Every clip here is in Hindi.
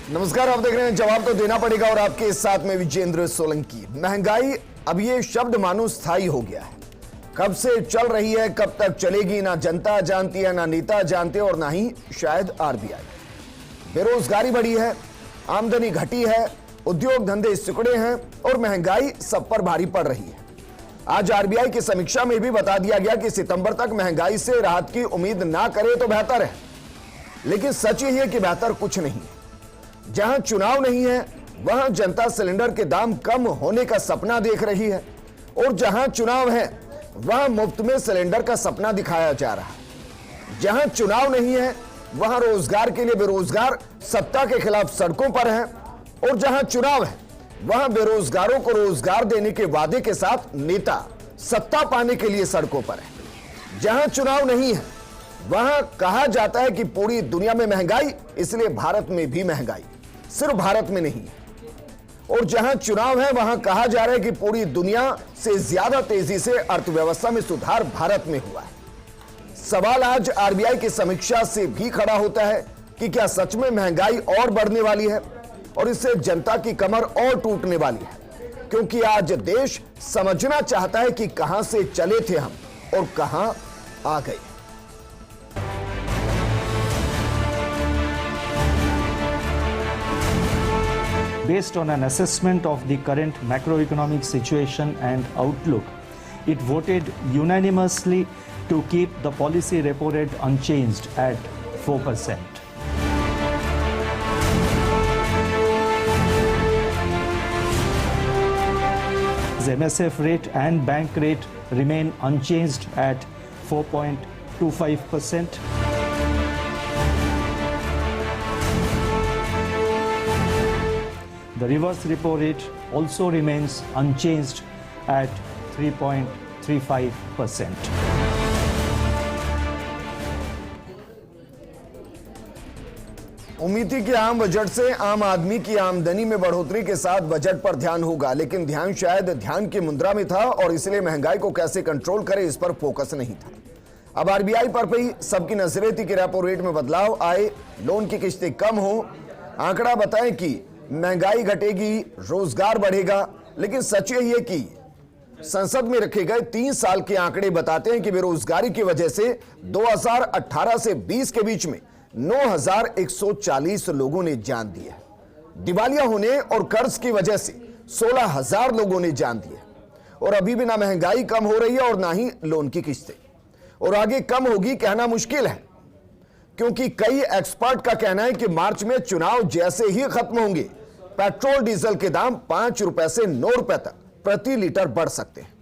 नमस्कार, आप देख रहे हैं जवाब तो देना पड़ेगा और आपके साथ में विजेंद्र सोलंकी। महंगाई अब ये शब्द मानो स्थायी हो गया है। कब से चल रही है, कब तक चलेगी, ना जनता जानती है, ना नेता जानते और ना ही शायद आरबीआई। बेरोजगारी बढ़ी है, आमदनी घटी है, उद्योग धंधे सिकुड़े हैं और महंगाई सब पर भारी पड़ रही है। आज आरबीआई की समीक्षा में भी बता दिया गया कि सितंबर तक महंगाई से राहत की उम्मीद ना करे तो बेहतर है, लेकिन सच यही है कि बेहतर कुछ नहीं है। जहां चुनाव नहीं है वहां जनता सिलेंडर के दाम कम होने का सपना देख रही है और जहां चुनाव है वहां मुफ्त में सिलेंडर का सपना दिखाया जा रहा है। जहां चुनाव नहीं है वहां रोजगार के लिए बेरोजगार सत्ता के खिलाफ सड़कों पर हैं और जहां चुनाव है वहां बेरोजगारों को रोजगार देने के वादे के साथ नेता सत्ता पाने के लिए सड़कों पर है। जहां चुनाव नहीं है वहां कहा जाता है कि पूरी दुनिया में महंगाई, इसलिए भारत में भी महंगाई, सिर्फ भारत में नहीं है। और जहां चुनाव है वहां कहा जा रहा है कि पूरी दुनिया से ज्यादा तेजी से अर्थव्यवस्था में सुधार भारत में हुआ है। सवाल आज आरबीआई की समीक्षा से भी खड़ा होता है कि क्या सच में महंगाई और बढ़ने वाली है और इससे जनता की कमर और टूटने वाली है, क्योंकि आज देश समझना चाहता है कि कहां से चले थे हम और कहां आ गए। Based on an assessment of the current macroeconomic situation and outlook, it voted unanimously to keep the policy repo rate unchanged at 4%. The MSF rate and bank rate remain unchanged at 4.25%. The reverse repo rate also remains unchanged at 3.35%. उम्मीद थी कि आम बजट से आम आदमी की आमदनी में बढ़ोतरी के साथ बजट पर ध्यान होगा, लेकिन ध्यान शायद ध्यान की मुद्रा में था और इसलिए महंगाई को कैसे कंट्रोल करे इस पर फोकस नहीं था। अब आरबीआई पर भी सबकी नजरें थी कि रेपो रेट में बदलाव आए, लोन की किस्तें कम हो, आंकड़ा बताएं कि महंगाई घटेगी, रोजगार बढ़ेगा। लेकिन सच यही है कि संसद में रखे गए 3 साल के आंकड़े बताते हैं कि बेरोजगारी की वजह से 2018 से 20 के बीच में 9,140 लोगों ने जान दी है। दिवालिया होने और कर्ज की वजह से 16,000 लोगों ने जान दी है और अभी भी ना महंगाई कम हो रही है और ना ही लोन की किस्तें, और आगे कम होगी कहना मुश्किल है, क्योंकि कई एक्सपर्ट का कहना है कि मार्च में चुनाव जैसे ही खत्म होंगे पेट्रोल डीजल के दाम 5 रुपए से 9 रुपए तक प्रति लीटर बढ़ सकते हैं।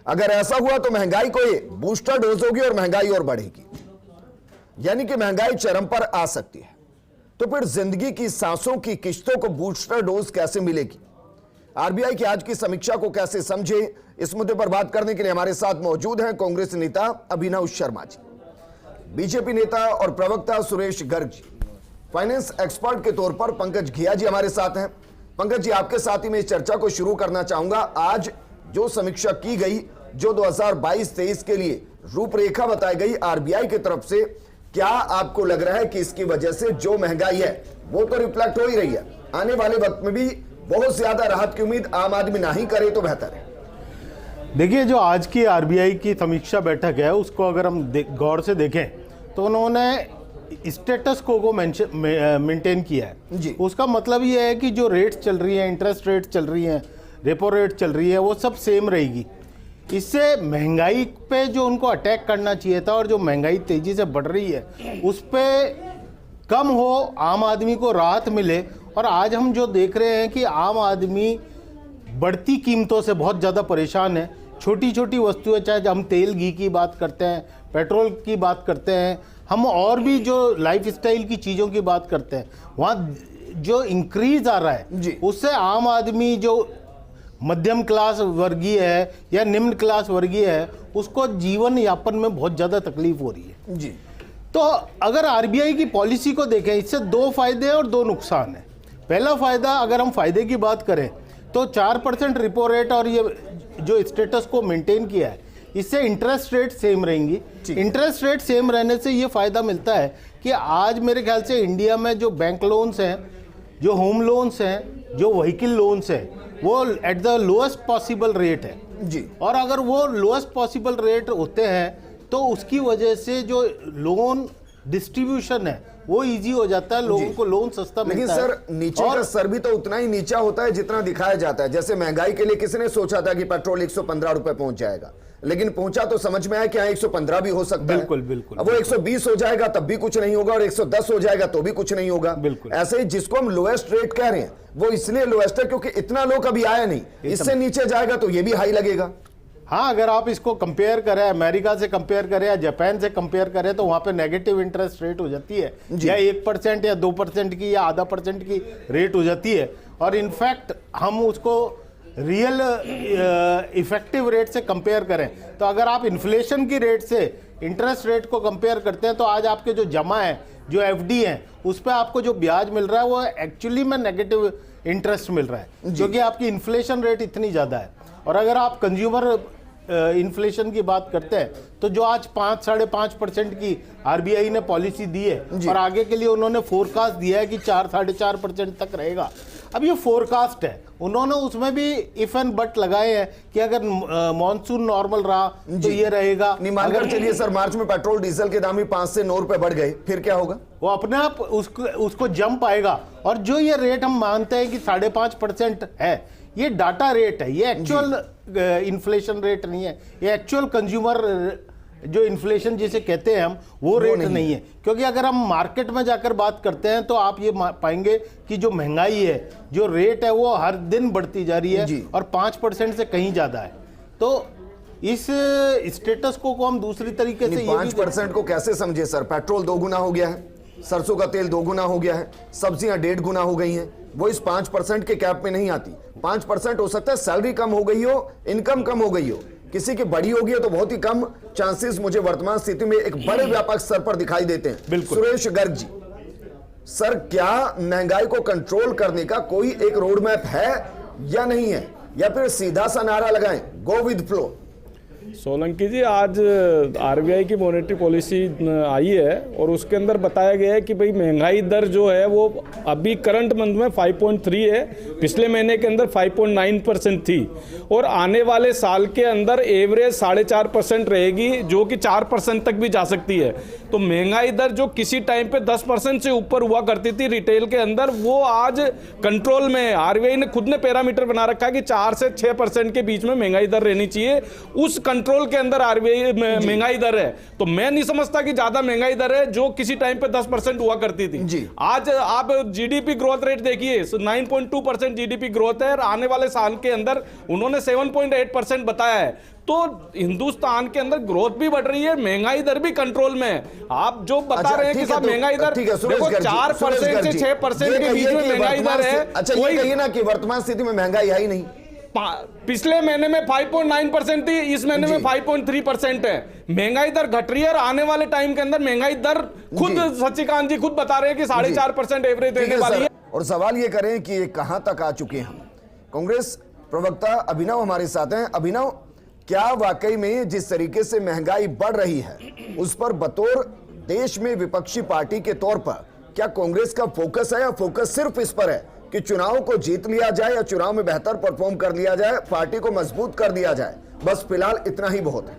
अगर ऐसा हुआ तो महंगाई को ये बूस्टर डोज होगी और महंगाई और बढ़ेगी, यानी कि महंगाई चरम पर आ सकती है। तो फिर जिंदगी की सांसों की किश्तों को बूस्टर डोज कैसे मिलेगी, आरबीआई की आज की समीक्षा को कैसे समझे, इस मुद्दे पर बात करने के लिए हमारे साथ मौजूद हैं कांग्रेस नेता अभिनव शर्मा जी, बीजेपी नेता और प्रवक्ता सुरेश गर्ग जी, फाइनेंस एक्सपर्ट के तौर पर पंकज घिया जी हमारे साथ हैं। पंकज जी, आपके साथ ही मैं इस चर्चा को शुरू करना चाहूंगा। आज जो समीक्षा की गई, जो 2022-23 के लिए रूपरेखा बताई गई आरबीआई की तरफ से, क्या आपको लग रहा है कि इसकी वजह से जो महंगाई है वो तो रिफ्लेक्ट हो ही रही है, आने वाले वक्त में भी बहुत ज्यादा राहत की उम्मीद आम आदमी ना ही करे तो बेहतर है? देखिए, जो आज की आरबीआई की समीक्षा बैठक है उसको अगर हम गौर से देखें तो उन्होंने स्टेटस को मेंटेन किया है जी। उसका मतलब ये है कि जो रेट्स चल रही हैं, इंटरेस्ट रेट चल रही हैं, रेपो रेट चल रही है, वो सब सेम रहेगी। इससे महंगाई पे जो उनको अटैक करना चाहिए था और जो महंगाई तेजी से बढ़ रही है उस पे कम हो, आम आदमी को राहत मिले। और आज हम जो देख रहे हैं कि आम आदमी बढ़ती कीमतों से बहुत ज़्यादा परेशान है। छोटी छोटी वस्तुएं, चाहे हम तेल घी की बात करते हैं, पेट्रोल की बात करते हैं, हम और भी जो लाइफ स्टाइल की चीज़ों की बात करते हैं, वहाँ जो इंक्रीज आ रहा है उससे आम आदमी जो मध्यम क्लास वर्गीय है या निम्न क्लास वर्गीय है उसको जीवन यापन में बहुत ज़्यादा तकलीफ हो रही है जी। तो अगर आरबीआई की पॉलिसी को देखें, इससे 2 फायदे और 2 नुकसान है। पहला फायदा, अगर हम फायदे की बात करें तो 4% रिपो रेट और ये जो स्टेटस को मेंटेन किया है, इससे इंटरेस्ट रेट सेम रहेंगी। इंटरेस्ट रेट सेम रहने से ये फायदा मिलता है कि आज मेरे ख्याल से इंडिया में जो बैंक लोन्स हैं जो होम लोन्स हैं, जो व्हीकल लोन्स हैं, वो at the lowest possible rate है जी। और अगर वो लोएस्ट पॉसिबल रेट होते हैं तो उसकी वजह से जो लोन डिस्ट्रीब्यूशन है वो इजी हो जाता है, लोगों को लोन सस्ता लेकिन मिलता है। सर नीचे का स्तर भी तो उतना ही नीचा होता है जितना दिखाया जाता है। जैसे महंगाई के लिए किसने सोचा था कि पेट्रोल 115 रुपए पहुंच जाएगा, लेकिन पहुंचा तो समझ में आया कि 115 भी हो सकता है। बिल्कुल बिल्कुल। अब वो 120 हो जाएगा तब भी कुछ नहीं होगा और 110 हो जाएगा तो भी कुछ नहीं होगा। बिल्कुल। ऐसे ही जिसको हम लोएस्ट रेट कह रहे हैं वो इसलिए लोएस्ट है क्योंकि इतना लो कभी आया नहीं, इससे नीचे जाएगा तो ये भी हाई लगेगा। हाँ, अगर आप इसको कंपेयर करें, अमेरिका से कंपेयर करें या जापान से कंपेयर करें तो वहां पे नेगेटिव इंटरेस्ट रेट हो जाती है, या 1% या 2% की या आधा % की रेट हो जाती है। और इनफैक्ट हम उसको रियल इफेक्टिव रेट से कंपेयर करें तो अगर आप इन्फ्लेशन की रेट से इंटरेस्ट रेट को कंपेयर करते हैं तो आज आपके जो जमा है, जो एफडी है, उस पर आपको जो ब्याज मिल रहा है वो एक्चुअली में नेगेटिव इंटरेस्ट मिल रहा है क्योंकि आपकी इन्फ्लेशन रेट इतनी ज़्यादा है। और अगर आप कंज्यूमर इन्फ्लेशन की बात करते हैं तो जो आज 5-5.5% की आरबीआई ने पॉलिसी दी है और आगे के लिए उन्होंने फोरकास्ट दिया है कि 4-4.5% तक रहेगा। अब ये फोरकास्ट है, उन्होंने उसमें भी इफ एंड बट लगाए हैं कि अगर मॉनसून नॉर्मल रहा तो ये रहेगा। नहीं मानकर चलिए सर, मार्च में पेट्रोल डीजल के दाम भी 5 से 9 रुपए बढ़ गए, फिर क्या होगा? वो अपने आप उसको जंप आएगा। और जो ये रेट हम मानते हैं कि 5.5% है, ये डाटा रेट है, ये एक्चुअल इन्फ्लेशन रेट नहीं है, ये एक्चुअल कंज्यूमर जो इन्फ्लेशन जिसे कहते हैं हम वो रेट नहीं है। क्योंकि अगर हम मार्केट में जाकर बात करते हैं तो आप ये पाएंगे कि जो महंगाई है, जो रेट है वो हर दिन बढ़ती जा रही है और 5% से कहीं ज्यादा है। तो इस स्टेटस को हम दूसरी तरीके से 5% को कैसे समझे सर? पेट्रोल 2 गुना हो गया है, सरसों का तेल 2 गुना हो गया है, सब्जियां 1.5 गुना हो गई हैं, वो इस 5% के कैप में नहीं आती। 5% हो सकता है सैलरी कम हो गई हो, इनकम कम हो गई हो, किसी की बड़ी होगी है तो बहुत ही कम चांसेस मुझे वर्तमान स्थिति में एक बड़े व्यापक स्तर पर दिखाई देते हैं। बिल्कुल। सुरेश गर्ग जी, सर क्या महंगाई को कंट्रोल करने का कोई एक रोड मैप है या नहीं है, या फिर सीधा सा नारा लगाएं गो विद फ्लो? सोलंकी जी, आज आरबीआई की मॉनेटरी पॉलिसी आई है और उसके अंदर बताया गया है कि भाई महंगाई दर जो है वो अभी करंट मंथ में 5.3 है, पिछले महीने के अंदर 5.9% थी और आने वाले साल के अंदर एवरेज 4.5% रहेगी, जो कि 4% तक भी जा सकती है। तो महंगाई दर जो किसी टाइम पे 10% से ऊपर हुआ करती थी रिटेल के अंदर, वो आज कंट्रोल में है। आरबीआई ने खुद ने पैरामीटर बना रखा है कि 4 से 6% के बीच में महंगाई दर रहनी चाहिए, उस कंट्रोल के अंदर आरबीआई महंगाई दर है। तो मैं नहीं समझता कि ज्यादा महंगाई दर है जो किसी टाइम पे 10% हुआ करती थी। आज आप जीडीपी ग्रोथ रेट देखिए, 9.2% जीडीपी ग्रोथ है और आने वाले साल के अंदर उन्होंने 7.8% बताया है। तो हिंदुस्तान के अंदर ग्रोथ भी बढ़ रही है, महंगाई दर भी कंट्रोल में है। आप जो बता रहे हैं कि साहब महंगाई दर देखो 4% से 6% के बीच में महंगाई दर है। अच्छा ये कहिए ना कि वर्तमान स्थिति में महंगाई है ही नहीं। पिछले महीने में 5.9% थी, इस महीने में 5.3% है। महंगाई दर घट रही है और आने वाले टाइम के अंदर महंगाई दर खुद सचिकांत जी खुद बता रहे हैं कि 4.5% एवरेज देने वाली है। और सवाल ये करें कि ये कहां तक आ चुके हैं हम। कांग्रेस प्रवक्ता अभिनव हमारे साथ हैं। अभिनव, क्या वाकई में जिस तरीके से महंगाई बढ़ रही है उस पर बतौर देश में विपक्षी पार्टी के तौर पर क्या कांग्रेस का फोकस है, या फोकस सिर्फ इस पर है कि चुनाव को जीत लिया जाए या चुनाव में बेहतर परफॉर्म कर लिया जाए, पार्टी को मजबूत कर दिया जाए, बस फिलहाल इतना ही बहुत है?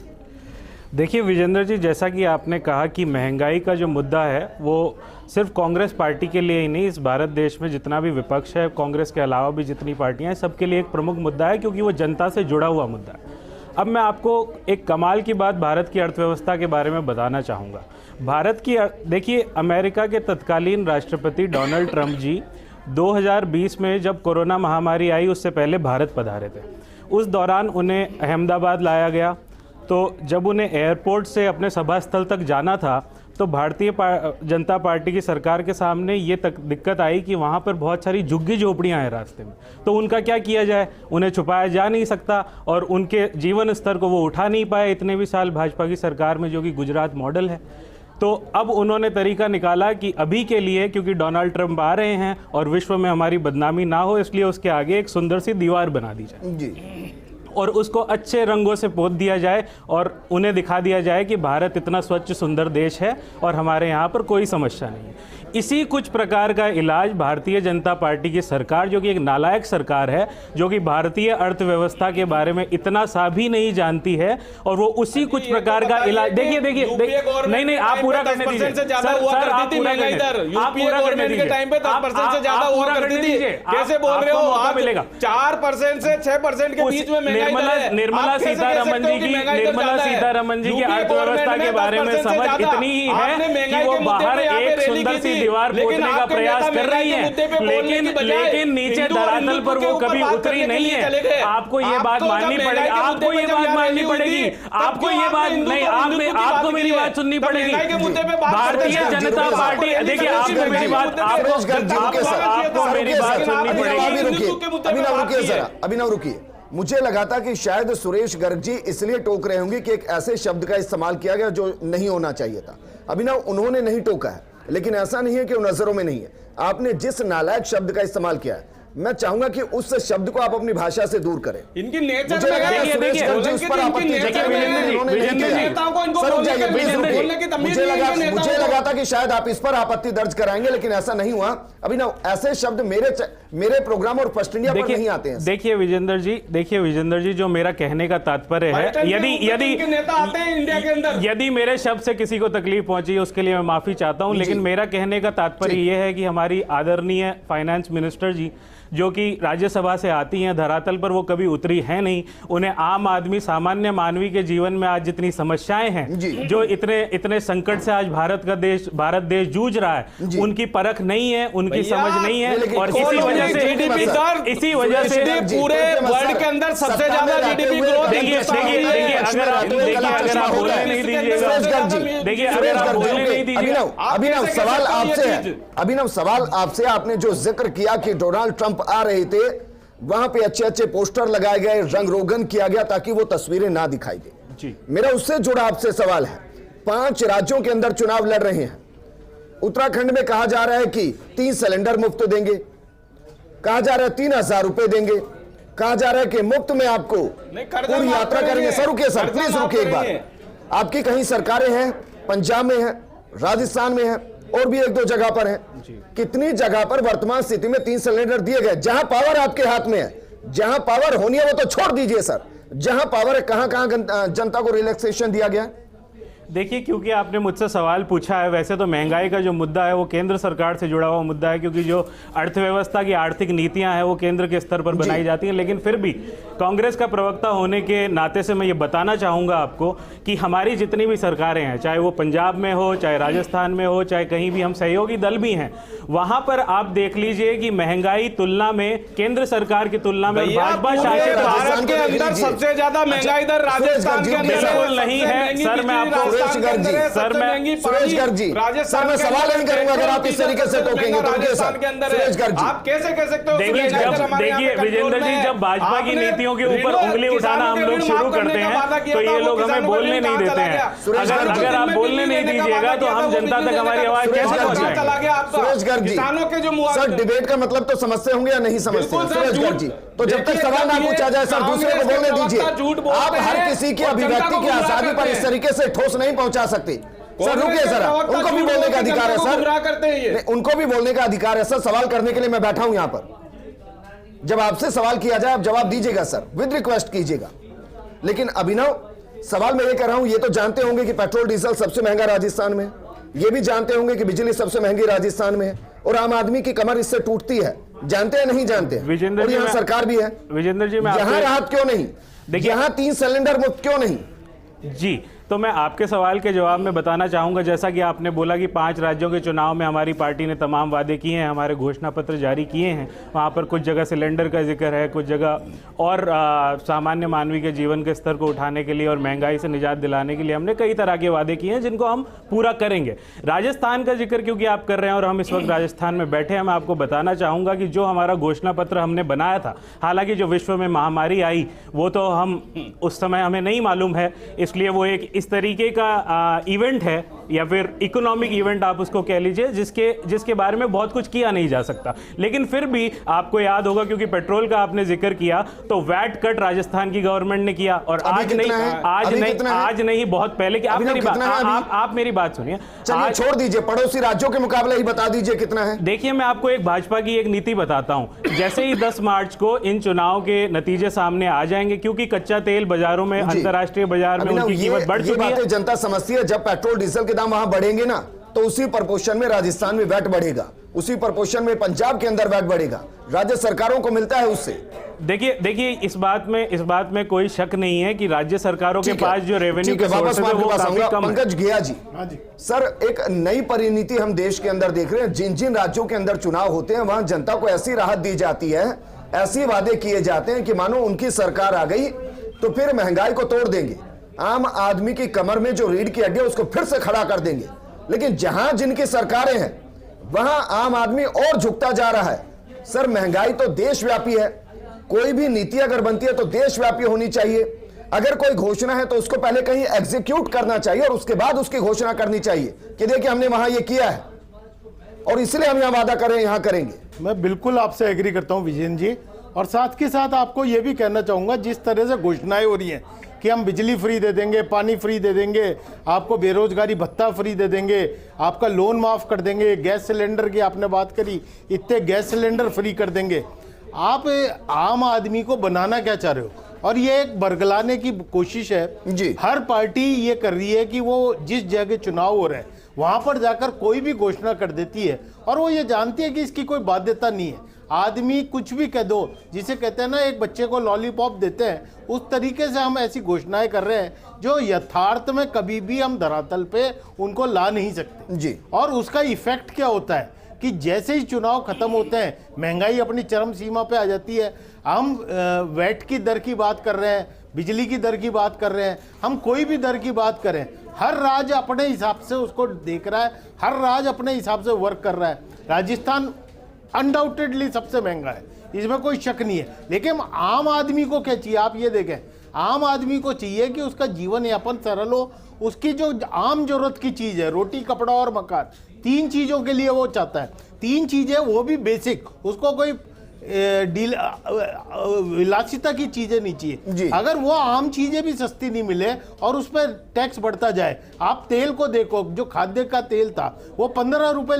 देखिए विजेंद्र जी, जैसा कि आपने कहा कि महंगाई का जो मुद्दा है वो सिर्फ कांग्रेस पार्टी के लिए ही नहीं, इस भारत देश में जितना भी विपक्ष है, कांग्रेस के अलावा भी जितनी पार्टियां हैं, सबके लिए एक प्रमुख मुद्दा है क्योंकि वो जनता से जुड़ा हुआ मुद्दा है। अब मैं आपको एक कमाल की बात भारत की अर्थव्यवस्था के बारे में बताना चाहूँगा। भारत की देखिए, अमेरिका के तत्कालीन राष्ट्रपति डोनाल्ड ट्रंप जी 2020 में जब कोरोना महामारी आई उससे पहले भारत पधारे थे। उस दौरान उन्हें अहमदाबाद लाया गया। तो जब उन्हें एयरपोर्ट से अपने सभा स्थल तक जाना था तो भारतीय जनता पार्टी की सरकार के सामने ये दिक्कत आई कि वहाँ पर बहुत सारी झुग्गी झोपड़ियाँ हैं रास्ते में। तो उनका क्या किया जाए, उन्हें छुपाया जा नहीं सकता और उनके जीवन स्तर को वो उठा नहीं पाए इतने भी साल भाजपा की सरकार में, जो कि गुजरात मॉडल है। तो अब उन्होंने तरीका निकाला कि अभी के लिए, क्योंकि डोनाल्ड ट्रंप आ रहे हैं और विश्व में हमारी बदनामी ना हो, इसलिए उसके आगे एक सुंदर सी दीवार बना दी जाए। और उसको अच्छे रंगों से पोत दिया जाए और उन्हें दिखा दिया जाए कि भारत इतना स्वच्छ सुंदर देश है और हमारे यहाँ पर कोई समस्या नहीं है। इसी कुछ प्रकार का इलाज भारतीय जनता पार्टी की सरकार, जो कि एक नालायक सरकार है, जो कि भारतीय अर्थव्यवस्था के बारे में इतना सा भी नहीं जानती है, और वो उसी कुछ प्रकार का इलाज देखिए नहीं आप पूरा करने दीजिए सर, आप पूरा करने दीजिए, कैसे बोल रहे हो आप? 4% से 6% के बीच में निर्मला सीतारमण जी की अर्थव्यवस्था के बारे में समझ इतनी ही है कि वो बाहर एक सुंदर सी दीवार पोतने का प्रयास कर रही है, लेकिन नीचे धरातल पर वो कभी उतरी नहीं है। आपको ये बात माननी पड़ेगी, आपको ये बात माननी पड़ेगी, आपको ये बात नहीं, आपको मेरी बात सुननी पड़ेगी। भारतीय जनता पार्टी, देखिए आपको मेरी बात, आपको मेरी बात सुननी पड़ेगी। अभिनव रुकिए, मुझे लगा था कि शायद सुरेश गर्ग जी इसलिए टोक रहे होंगे कि एक ऐसे शब्द का इस्तेमाल किया गया जो नहीं होना चाहिए था। अभिनव, उन्होंने नहीं टोका है, लेकिन ऐसा नहीं है कि वो नजरों में नहीं है। आपने जिस नालायक शब्द का इस्तेमाल किया है, मैं चाहूंगा कि उस शब्द को आप अपनी भाषा से दूर करें। इनकी नेचर मुझे लगा था सुरेश गर्ग जी उस पर आपत्ति मुझे लगा था कि शायद आप इस पर आपत्ति दर्ज कराएंगे, लेकिन ऐसा नहीं हुआ। अभिनव, ऐसे शब्द मेरे प्रोग्राम और फर्स्ट इंडिया पर नहीं आते हैं। देखिए विजेंद्र जी, जो मेरा कहने का तात्पर्य है, यदि मेरे शब्द से किसी को तकलीफ पहुंची उसके लिए मैं माफी चाहता हूं, लेकिन मेरा कहने का तात्पर्य यह है कि हमारी आदरणीय फाइनेंस मिनिस्टर जी, जो कि राज्यसभा से आती हैं, धरातल पर वो कभी उतरी है नहीं। उन्हें आम आदमी, सामान्य मानवी के जीवन में आज जितनी समस्याएं हैं, जो इतने संकट से आज भारत देश जूझ रहा है, उनकी परख नहीं है, उनकी समझ नहीं है, और इसी वजह से पूरे वर्ल्ड के अंदर सबसे ज्यादा जीडीपी ग्रोथ। देखिए अगर आप बोलने नहीं दीजिएगा, अभिनव, सवाल आपसे, आपने जो जिक्र किया कि डोनाल्ड ट्रंप आ रहे थे, वहां पे अच्छे पोस्टर लगाए गए, रंग रोगन किया गया ताकि वो तस्वीरें ना दिखाई दे। मेरा उससे जुड़ा आपसे सवाल है, 5 राज्यों के अंदर चुनाव लड़ रहे हैं। उत्तराखंड में कहा जा रहा है कि 3 सिलेंडर मुफ्त देंगे, कहा जा रहा है 3,000 रुपए देंगे, कहा जा रहा है कि मुफ्त में आपको पूरी यात्रा करेंगे। सर रुकिए, सर प्लीज रुकिए एक बार। आपकी कहीं सरकारें हैं, पंजाब में है, राजस्थान में है, और भी 1-2 जगह पर है। कितनी जगह पर वर्तमान स्थिति में 3 सिलेंडर दिए गए? जहां पावर आपके हाथ में है, जहां पावर होनी है वो तो छोड़ दीजिए सर, जहां पावर है कहां जनता को रिलैक्सेशन दिया गया? देखिए, क्योंकि आपने मुझसे सवाल पूछा है, वैसे तो महंगाई का जो मुद्दा है वो केंद्र सरकार से जुड़ा हुआ मुद्दा है, क्योंकि जो अर्थव्यवस्था की आर्थिक नीतियां हैं वो केंद्र के स्तर पर बनाई जाती हैं। लेकिन फिर भी कांग्रेस का प्रवक्ता होने के नाते से मैं ये बताना चाहूँगा आपको कि हमारी जितनी भी सरकारें हैं, चाहे वो पंजाब में हो, चाहे राजस्थान में हो, चाहे कहीं भी हम सहयोगी दल भी हैं, वहाँ पर आप देख लीजिए कि महंगाई तुलना में केंद्र सरकार की तुलना में भाजपा शासित भारत के अंदर सबसे ज्यादा महंगाई दर राजस्थान के अंदर बिल्कुल नहीं है। सर मैं आपको सुरेश गर्ग जी, सर मैं सवाल नहीं करूंगा अगर आप इस तरीके से टोकेंगे तो। सुरेश गर्ग जी, आप कैसे कह सकते हो? देखिए विजेंद्र जी, जब भाजपा की नीतियों के ऊपर उंगली उठाना हम लोग शुरू करते हैं तो ये लोग हमें बोलने नहीं देते हैं। अगर आप बोलने नहीं दीजिएगा तो हम जनता तक हमारी आवाज कैसे पहुंचाएंगे? सुरेश गर्ग जी, सर डिबेट का मतलब तो समझते होंगे या नहीं समझते? सुरेश गर्ग जी, तो जब तक सवाल ना पूछा जाए सर, दूसरे को बोलने दीजिए। आप हर किसी की अभिव्यक्ति की आजादी पर इस तरीके से ठोस नहीं पहुंचा सकते। सर रुकिए सर, उनको भी बोलने का अधिकार है सर, उनको भी बोलने का अधिकार है सर। सवाल करने के लिए मैं बैठा हूं यहां पर। जब आपसे सवाल किया जाए आप जवाब दीजिएगा सर, विद रिक्वेस्ट कीजिएगा। लेकिन अभिनव, सवाल मैं ये कर रहा हूं, ये तो जानते होंगे कि पेट्रोल डीजल सबसे महंगा राजस्थान में, ये भी जानते होंगे कि बिजली सबसे महंगी राजस्थान में है, और आम आदमी की कमर इससे टूटती है। जानते हैं नहीं जानते? और यहाँ सरकार भी है। विजेंद्र जी, मैं यहाँ राहत क्यों नहीं? देखिए, यहाँ 3 सिलेंडर मुफ्त क्यों नहीं? जी, तो मैं आपके सवाल के जवाब में बताना चाहूँगा, जैसा कि आपने बोला कि 5 राज्यों के चुनाव में हमारी पार्टी ने तमाम वादे किए हैं, हमारे घोषणा पत्र जारी किए हैं। वहाँ पर कुछ जगह सिलेंडर का जिक्र है, कुछ जगह और सामान्य मानवी के जीवन के स्तर को उठाने के लिए और महंगाई से निजात दिलाने के लिए हमने कई तरह के वादे किए हैं जिनको हम पूरा करेंगे। राजस्थान का जिक्र क्योंकि आप कर रहे हैं और हम इस वक्त राजस्थान में बैठे हैं, मैं आपको बताना चाहूँगा कि जो हमारा घोषणा पत्र हमने बनाया था, हालांकि जो विश्व में महामारी आई वो तो हम उस समय हमें नहीं मालूम है, इसलिए वो एक इस तरीके का इवेंट है या फिर इकोनॉमिक इवेंट आप उसको कह लीजिए, जिसके बारे में बहुत कुछ किया नहीं जा सकता। लेकिन फिर भी आपको याद होगा, क्योंकि पेट्रोल का आपने जिक्र किया, तो वैट कट राजस्थान की गवर्नमेंट ने किया, और आज नहीं बहुत पहले की। आप मेरी बात सुनिए, छोड़ दीजिए, पड़ोसी राज्यों के मुकाबले ही बता दीजिए कितना है। देखिए, मैं आपको एक भाजपा की एक नीति बताता हूं। जैसे ही 10 मार्च को इन चुनाव के नतीजे सामने आ जाएंगे, क्योंकि कच्चा तेल बाजारों में, अंतरराष्ट्रीय बाजार में उनकी कीमत बढ़ चुकी है। जनता समझती है, जब पेट्रोल डीजल के दाम वहां बढ़ेंगे ना, तो उसी प्रपोर्शन में राजस्थान में वैट बढ़ेगा, उसी प्रपोर्शन में पंजाब के अंदर वैट बढ़ेगा, राज्य सरकारों को मिलता है उससे। देखिए इस बात में कोई शक नहीं है कि राज्य सरकारों के पास जो रेवेन्यू के सोर्स है वो काफी कम है। पंकज घिया जी, सर, एक नई परिनीति हम देश के अंदर देख रहे हैं। जिन जिन राज्यों के अंदर चुनाव होते हैं, वहां जनता को ऐसी राहत दी जाती है, ऐसे वादे किए जाते हैं कि मानो उनकी सरकार आ गई तो फिर महंगाई को तोड़ देंगे, आम आदमी की कमर में जो रीढ़ की हड्डी है उसको फिर से खड़ा कर देंगे। लेकिन जहां जिनकी सरकारें हैं, वहां आम आदमी और झुकता जा रहा है। सर, महंगाई तो देशव्यापी है, कोई भी नीति अगर बनती है तो देशव्यापी होनी चाहिए। अगर कोई घोषणा है तो उसको पहले कहीं एग्जीक्यूट करना चाहिए और उसके बाद उसकी घोषणा करनी चाहिए कि देखिए हमने वहां ये किया है और इसलिए हम यहां वादा कर रहे हैं, यहां करेंगे। मैं बिल्कुल आपसे एग्री करता हूं विजयन जी, और साथ के साथ आपको यह भी कहना चाहूंगा, जिस तरह से घोषणाएं हो रही हैं कि हम बिजली फ्री दे देंगे, पानी फ्री दे देंगे, आपको बेरोजगारी भत्ता फ्री दे देंगे, आपका लोन माफ कर देंगे, गैस सिलेंडर की आपने बात करी, इतने गैस सिलेंडर फ्री कर देंगे। आप आम आदमी को बनाना क्या चाह रहे हो? और ये एक बरगलाने की कोशिश है जी। हर पार्टी ये कर रही है कि वो जिस जगह चुनाव हो रहे हैं वहां पर जाकर कोई भी घोषणा कर देती है, और वो ये जानती है कि इसकी कोई बाध्यता नहीं है। आदमी कुछ भी कह दो, जिसे कहते हैं ना एक बच्चे को लॉलीपॉप देते हैं, उस तरीके से हम ऐसी घोषणाएं कर रहे हैं जो यथार्थ में कभी भी हम धरातल पे उनको ला नहीं सकते जी। और उसका इफेक्ट क्या होता है कि जैसे ही चुनाव खत्म होते हैं, महंगाई अपनी चरम सीमा पे आ जाती है। हम वैट की दर की बात कर रहे हैं, बिजली की दर की बात कर रहे हैं, हम कोई भी दर की बात करें, हर राज्य अपने हिसाब से उसको देख रहा है, हर राज्य अपने हिसाब से वर्क कर रहा है। राजस्थान अनडाउटेडली सबसे महंगा है, इसमें कोई शक नहीं है। लेकिन आम आदमी को क्या चाहिए? आप ये देखें, आम आदमी को चाहिए कि उसका जीवन यापन सरल हो, उसकी जो आम जरूरत की चीज़ है, रोटी कपड़ा और मकान, 3 चीज़ों के लिए वो चाहता है। 3 चीज़ें, वो भी बेसिक, उसको कोई विलासिता की चीजें नहीं चाहिए। अगर वो आम चीजें भी सस्ती नहीं मिले और उस पर टैक्स बढ़ता जाए, आप तेल को देखो, जो खाद्य का तेल था वो 15 रुपए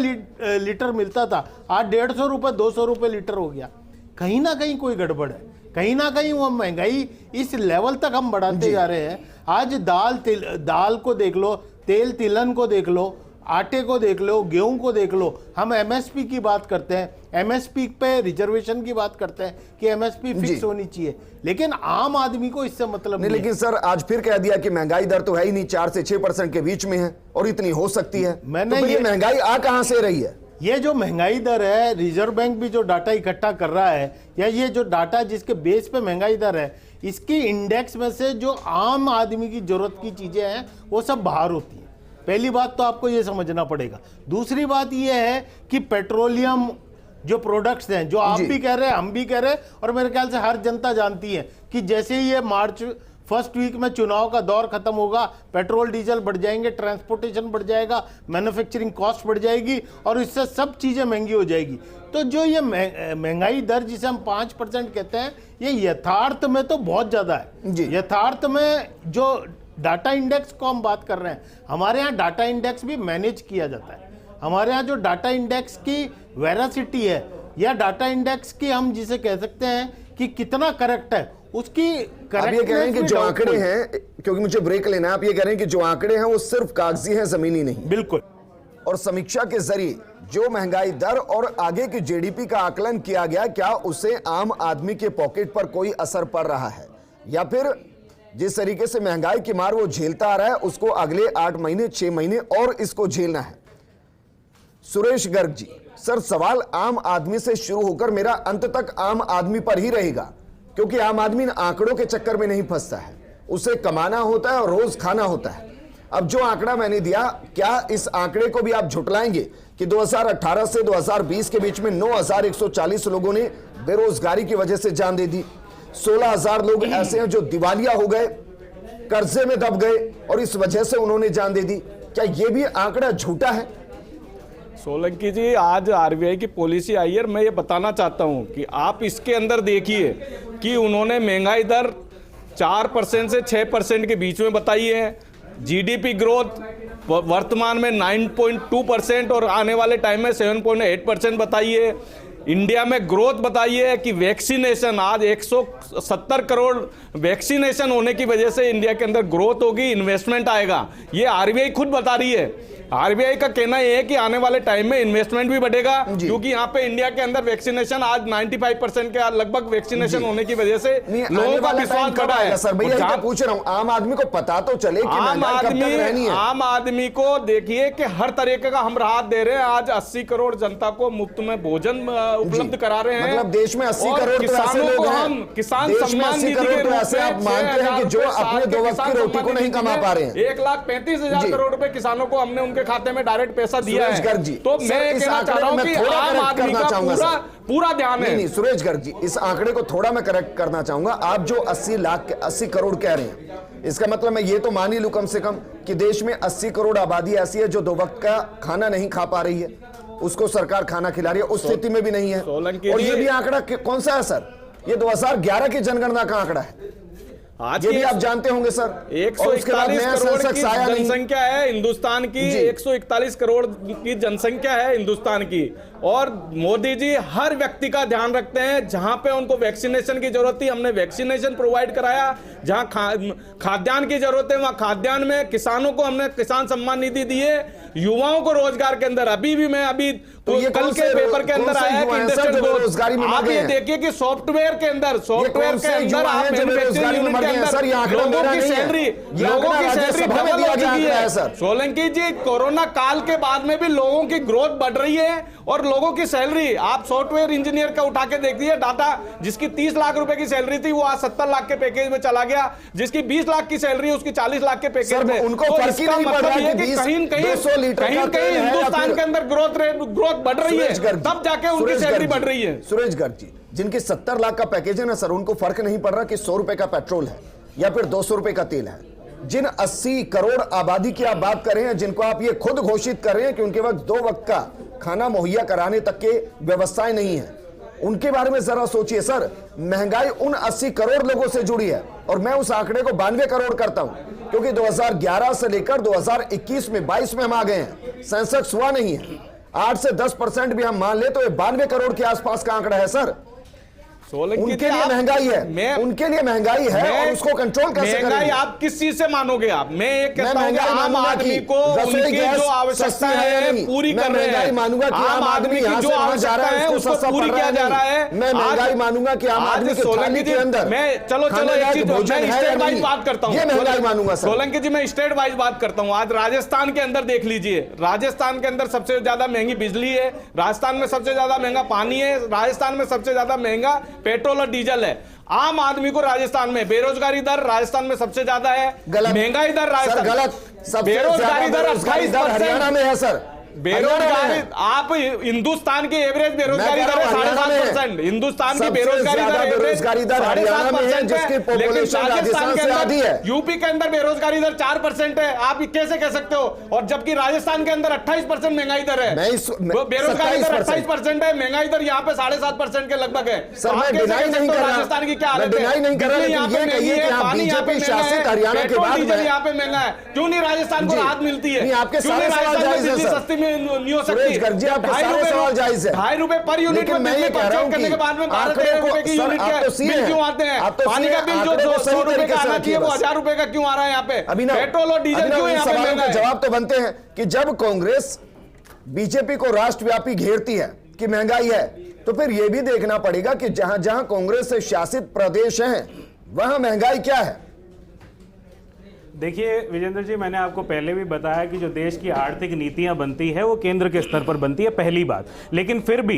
लीटर मिलता था, आज 150 रुपए 200 रुपए लीटर हो गया। कहीं ना कहीं कोई गड़बड़ है, कहीं ना कहीं वो महंगाई इस लेवल तक हम बढ़ाते जा रहे हैं। आज दाल को देख लो, तेल तिलहन को देख लो, आटे को देख लो, गेहूं को देख लो। हम एमएसपी की बात करते हैं, एमएसपी पे रिजर्वेशन की बात करते हैं कि एमएसपी फिक्स होनी चाहिए, लेकिन आम आदमी को इससे मतलब नहीं। लेकिन सर आज फिर कह दिया कि महंगाई दर तो है ही नहीं, 4 से 6% के बीच में है और इतनी हो सकती है। मैंने तो ये महंगाई आ कहां से रही है? ये जो महंगाई दर है, रिजर्व बैंक भी जो डाटा इकट्ठा कर रहा है, या ये जो डाटा जिसके बेस पे महंगाई दर है, इसकी इंडेक्स में से जो आम आदमी की जरूरत की चीजें हैं वो सब बाहर होती हैं। पहली बात तो आपको ये समझना पड़ेगा। दूसरी बात ये है कि पेट्रोलियम जो प्रोडक्ट्स हैं, जो आप भी कह रहे हैं, हम भी कह रहे हैं, और मेरे ख्याल से हर जनता जानती है कि जैसे ही ये मार्च फर्स्ट वीक में चुनाव का दौर खत्म होगा, पेट्रोल डीजल बढ़ जाएंगे, ट्रांसपोर्टेशन बढ़ जाएगा, मैन्युफैक्चरिंग कॉस्ट बढ़ जाएगी और इससे सब चीज़ें महंगी हो जाएगी। तो जो ये महंगाई दर जिसे हम 5% कहते हैं, ये यथार्थ में तो बहुत ज़्यादा है। यथार्थ में जो डाटा इंडेक्स को हम बात कर रहे हैं, हमारे यहाँ डाटा इंडेक्स भी मैनेज किया जाता है। हमारे यहाँ जो डाटा इंडेक्स की वेरासिटी है, या डाटा इंडेक्स की हम जिसे कह सकते हैं कि कितना करेक्ट है, उसकी आप ये कह रहे हैं कि जो आंकड़े हैं, क्योंकि मुझे ब्रेक लेना है, आप ये कह रहे हैं कि जो आंकड़े हैं वो सिर्फ कागजी हैं, जमीनी नहीं। बिल्कुल। और समीक्षा के जरिए जो महंगाई दर और आगे की जीडीपी का आकलन किया गया, क्या उससे आम आदमी के पॉकेट पर कोई असर पड़ रहा है, या फिर जिस तरीके से महंगाई की मार वो झेलता आ रहा है उसको अगले 8 महीने 6 महीने और इसको झेलना है? सुरेश गर्ग जी, सर सवाल आम आदमी से शुरू होकर मेरा अंत तक आम आदमी पर ही रहेगा, क्योंकि आम आदमी आंकड़ों के चक्कर में नहीं फंसता है, उसे कमाना होता है और रोज खाना होता है। अब जो आंकड़ा मैंने दिया, क्या इस आंकड़े को भी आप झुटलाएंगे कि 2018 से 2020 के बीच में 9,140 लोगों ने बेरोजगारी की वजह से जान दे दी, 16,000 लोग ऐसे हैं जो दिवालिया हो गए, कर्जे में दब गए और इस वजह से उन्होंने जान दे दी, क्या ये भी आंकड़ा झूठा है? सोलंकी जी, आज आरबीआई की पॉलिसी आई है, मैं ये बताना चाहता हूँ कि आप इसके अंदर देखिए कि उन्होंने महंगाई दर 4% से 6% के बीच में बताई है। जीडीपी ग्रोथ वर्तमान में 9.2% और आने वाले टाइम में 7.8% बताई है। इंडिया में ग्रोथ बताई है कि वैक्सीनेशन, आज 170 करोड़ वैक्सीनेशन होने की वजह से इंडिया के अंदर ग्रोथ होगी, इन्वेस्टमेंट आएगा। ये आरबीआई खुद बता रही है। आरबीआई का कहना यह है कि आने वाले टाइम में इन्वेस्टमेंट भी बढ़ेगा, क्योंकि यहाँ पे इंडिया के अंदर वैक्सीनेशन आज 95% के लगभग वैक्सीनेशन होने की वजह से लोगों का विश्वास बढ़ा है। सर भैया ये पूछ रहा हूँ, आम आदमी को पता तो चले कि आम आदमी को देखिए कि हर तरीके का हम राहत दे रहे हैं। आज 80 करोड़ जनता को मुफ्त में भोजन उपलब्ध करा रहे हैं। मतलब देश में 80 करोड़ किसानों को हम किसान सम्मान निधि के रूप में आप मानते हैं कि जो अपने 2 वक्त की रोटी को नहीं कमा पा रहे हैं, 1,35,000 करोड़ रुपए किसानों को हमने उनके खाते में डायरेक्ट पैसा दिया है। तो मैं कहना चाह रहा हूं कि आम आदमी का पूरा ध्यान है। नहीं सुरेश गर्ग जी, इस आंकड़े को थोड़ा मैं करेक्ट करना चाहूंगा। आप जो 80 करोड़ कह रहे हैं, इसका मतलब मैं ये तो मान ही लूं कम से कम कि देश में 80 करोड़ आबादी ऐसी है जो 2 वक्त का खाना नहीं खा पा रही है, उसको सरकार खाना खिला रही है, उस स्थिति में भी नहीं है। और ये भी आंकड़ा कौन सा है सर? ये 2011 की जनगणना का आंकड़ा है। आज ये भी आप जानते होंगे सर। 141 करोड़ की जनसंख्या है हिंदुस्तान की, 141 करोड़ की जनसंख्या है हिंदुस्तान की। और मोदी जी हर व्यक्ति का ध्यान रखते हैं। जहां पे उनको वैक्सीनेशन की जरूरत थी, हमने वैक्सीनेशन प्रोवाइड कराया। जहां खाद्यान्न की जरूरत है, वहां खाद्यान्न में किसानों को हमने किसान सम्मान निधि दी है। युवाओं को रोजगार के अंदर अभी तो ये कल के पेपर के अंदर आया कि इंडस्ट्रियल ग्रोथ। आप ये देखिए कि सॉफ्टवेयर के अंदर आप मैन्युफैक्चरिंग यूनिट के अंदर लोगों की सैलरी डबल हो चुकी है। सोलंकी जी, कोरोना काल के बाद में भी लोगों की ग्रोथ बढ़ रही है और लोगों की सैलरी, आप सॉफ्टवेयर इंजीनियर का उठा के देख दिए डाटा, जिसकी 30 लाख रुपए की सैलरी थी वो आज 70 लाख के पैकेज में चला गया। जिसकी 20 लाख की सैलरी उसकी 40 लाख के पैकेज में। उनको फर्क ही नहीं पड़ रहा है कि कहीं हिंदुस्तान के अंदर ग्रोथ बढ़ रही है, तब जाके उनकी सैलरी बढ़ रही है। सुरेश गर्ग जी, जिनकी 70 लाख का पैकेज है ना सर, उनको फर्क नहीं पड़ रहा कि 100 रुपए का पेट्रोल है या फिर 200 रुपए का तेल है। जिन 80 करोड़ आबादी की आप बात कर रहे हैं, जिनको आप ये खुद घोषित कर रहे हैं कि उनके वक्त 2 वक्त का खाना मुहैया कराने तक के व्यवस्थाएं नहीं है, उनके बारे में जरा सोचिए सर। महंगाई उन 80 करोड़ लोगों से जुड़ी है और मैं उस आंकड़े को 92 करोड़ करता हूं, क्योंकि 2011 से लेकर 2021 में 22 में हम आ गए हैं। सेंसेक्स हुआ नहीं है। 8 से 10% भी हम मान ले तो ये 92 करोड़ के आसपास का आंकड़ा है सर। उनके लिए महंगाई है, उनके लिए महंगाई है और उसको कंट्रोल कैसे करेंगे? आप किस चीज से मानोगे? आप मैं ये कहता हूं कि आम आदमी को उनकी जो आवश्यकता है पूरी कर रहे हैं। मानूंगा कि आम आदमी की जो आवश्यकता है उसको पूरी किया जा रहा है। मैं महंगाई मानूंगा कि आम आदमी की थाली के अंदर मैं चलो एक चीज मैं स्टेट वाइज बात करता हूं। ये महंगाई मानूंगा सर। सोलंकी जी, मैं स्टेट वाइज बात करता हूं। आज राजस्थान के अंदर देख लीजिए, राजस्थान के अंदर सबसे ज्यादा महंगी बिजली है, राजस्थान में सबसे ज्यादा महंगा पानी है, राजस्थान में सबसे ज्यादा महंगा पेट्रोल और डीजल है। आम आदमी को राजस्थान में बेरोजगारी दर राजस्थान में सबसे ज्यादा है, महंगाई दर राजस्थान गलत, बेरोजगारी दर 28% हरियाणा में है सर। बेरोजगारी आप हिंदुस्तान की एवरेज बेरोजगारी दर है 7.5%। हिंदुस्तान की बेरोजगारी दर हरियाणा में है, जिसकी पॉपुलेशन राजस्थान से आधी है। यूपी के अंदर बेरोजगारी दर 4% है। आप कैसे कह सकते हो? और जबकि राजस्थान के अंदर 28% महंगाई दर है। बेरोजगारी दर 28% है, महंगाई दर यहाँ पे 7.5% के लगभग है। राजस्थान की क्या हालत है? बिजली यहाँ पे महंगी है, पानी यहाँ पे महंगा है, पेट्रोल डीजल यहाँ पे महंगा है। क्यों नहीं राजस्थान को राहत मिलती है? क्यों नहीं राजस्थान में बिजली सस्ती नहीं हो सकती? ₹2.5 पर यूनिट में बिजली परचेज करने के बाद में 12-13 रुपए की यूनिट के बिल क्यों आते हैं? पानी का बिल जो 100 रुपए का आना चाहिए वो 1000 रुपए का क्यों आ रहा है यहाँ पे? पेट्रोल और डीजल क्यों यहाँ पे महंगा है? जवाब तो बनते हैं कि जब कांग्रेस बीजेपी को राष्ट्रव्यापी घेरती है कि महंगाई है, तो फिर यह भी देखना पड़ेगा कि जहां जहां कांग्रेस से शासित प्रदेश हैं वहां महंगाई क्या है। देखिए विजेंद्र जी, मैंने आपको पहले भी बताया कि जो देश की आर्थिक नीतियां बनती है वो केंद्र के स्तर पर बनती है, पहली बात। लेकिन फिर भी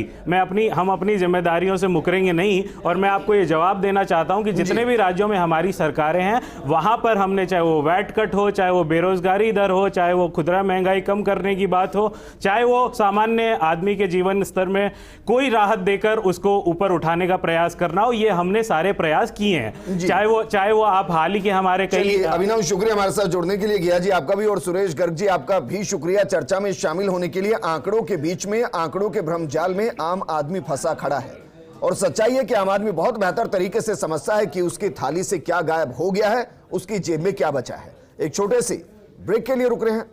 हम अपनी जिम्मेदारियों से मुकरेंगे नहीं। और मैं आपको ये जवाब देना चाहता हूं कि जितने भी राज्यों में हमारी सरकारें हैं वहां पर हमने, चाहे वो वैट कट हो, चाहे वो बेरोजगारी दर हो, चाहे वो खुदरा महंगाई कम करने की बात हो, चाहे वो सामान्य आदमी के जीवन स्तर में कोई राहत देकर उसको ऊपर उठाने का प्रयास करना हो, ये हमने सारे प्रयास किए हैं। चाहे वो आप हाल ही के हमारे कई अभिनव शुक्रिया हमारे साथ जुड़ने के लिए। गया जी आपका भी और सुरेश गर्ग जी आपका भी शुक्रिया चर्चा में शामिल होने के लिए। आंकड़ों के बीच में, आंकड़ों के भ्रमजाल में आम आदमी फंसा खड़ा है और सच्चाई है कि आम आदमी बहुत बेहतर तरीके से समझता है कि उसकी थाली से क्या गायब हो गया है, उसकी जेब में क्या बचा है। एक छोटे से ब्रेक के लिए रुक रहे हैं।